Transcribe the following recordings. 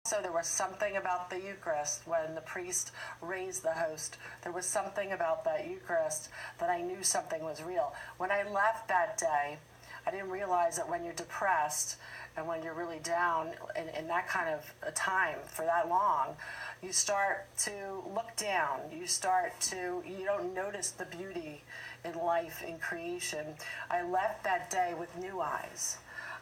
So there was something about the Eucharist when the priest raised the host. There was something about that Eucharist that I knew something was real. When I left that day, I didn't realize that when you're depressed and when you're really down in that kind of a time for that long, you start to look down. You don't notice the beauty in life, in creation. I left that day with new eyes.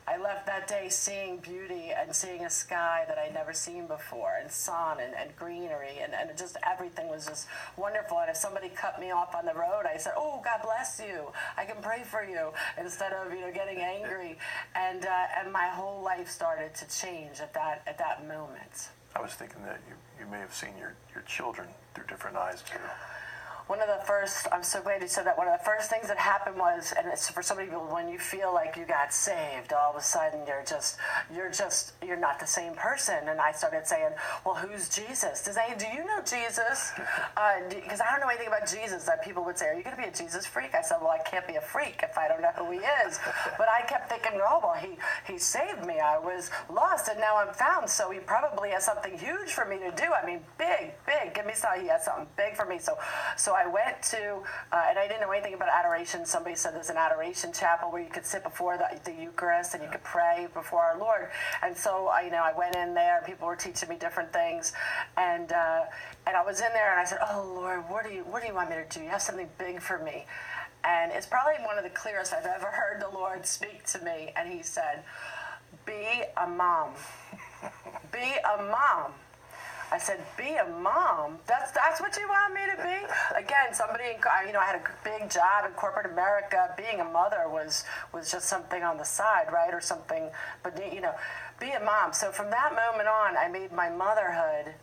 I left that day seeing beauty and seeing a sky that I'd never seen before, and sun and greenery, and just everything was just wonderful. And if somebody cut me off on the road, I said, "Oh, God bless you. I can pray for you," instead of getting angry. And my whole life started to change at that moment. I was thinking that you may have seen your children through different eyes too. I'm so glad you said that. One of the first things that happened was, and it's for so many people, when you feel like you got saved, all of a sudden you're not the same person. And I started saying, "Well, who's Jesus? Do you know Jesus?" Because I don't know anything about Jesus. That people would say, "Are you going to be a Jesus freak?" I said, "Well, I can't be a freak if I don't know who he is." But I kept thinking, "Oh, well, he saved me. I was lost and now I'm found. So he probably has something huge for me to do. I mean, big. Give me something. He has something big for me." So I went to, and I didn't know anything about adoration. Somebody said there's an adoration chapel where you could sit before the Eucharist and you could pray before our Lord. And so I went in there. People were teaching me different things, and I was in there and I said, "Oh Lord, what do you want me to do? You have something big for me." And it's probably one of the clearest I've ever heard the Lord speak to me. And he said, "Be a mom. Be a mom." I said, "Be a mom? That's what you want me to be?" Again, I had a big job in corporate America. Being a mother was just something on the side, right, or something. But be a mom. So from that moment on, I made my motherhood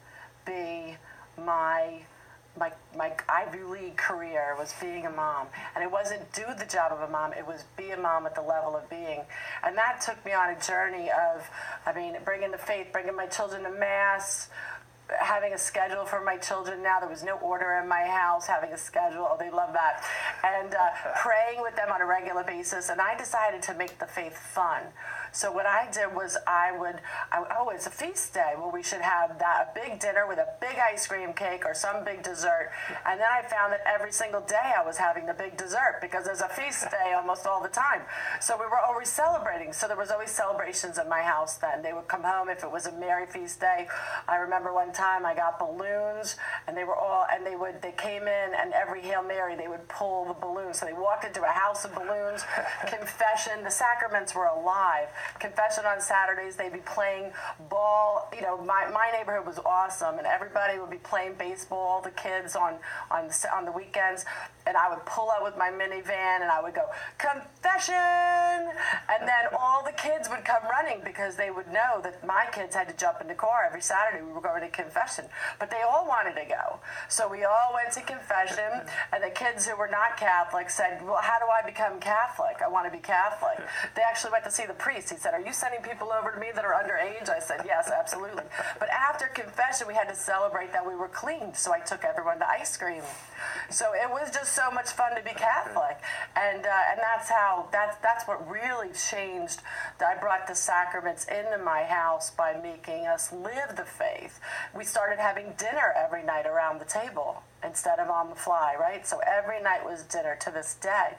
be my Ivy League career was being a mom. And it wasn't do the job of a mom, it was be a mom at the level of being. And that took me on a journey of, bringing the faith, bringing my children to Mass, having a schedule for my children now. There was no order in my house, having a schedule. Oh, they love that. And praying with them on a regular basis. And I decided to make the faith fun. So what I did was it's a feast day. Well, we should have a big dinner with a big ice cream cake or some big dessert. And then I found that every single day I was having the big dessert because there's a feast day almost all the time. So we were always celebrating. So there was always celebrations in my house then. They would come home if it was a Mary feast day. I remember one time I got balloons and they came in, and every Hail Mary they would pull the balloons. So they walked into a house of balloons. Confession, the sacraments were alive. Confession on Saturdays, they'd be playing ball. My neighborhood was awesome, and everybody would be playing baseball, the kids on the weekends. And I would pull up with my minivan and I would go, "Confession!" And then all the kids would come running because they would know that my kids had to jump in the car every Saturday. We were going to confession. But they all wanted to go. So we all went to confession, and the kids who were not Catholic said, "Well, how do I become Catholic? I want to be Catholic." They actually went to see the priest. He said, "Are you sending people over to me that are underage?" I said, "Yes, absolutely." But after confession, we had to celebrate that we were clean. So I took everyone to ice cream. So it was just so much fun to be Catholic, and that's what really changed. I brought the sacraments into my house by making us live the faith. We started having dinner every night around the table instead of on the fly, right? So every night was dinner to this day.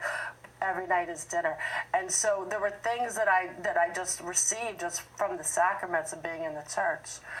Every night is dinner. And so there were things that I just received just from the sacraments of being in the church.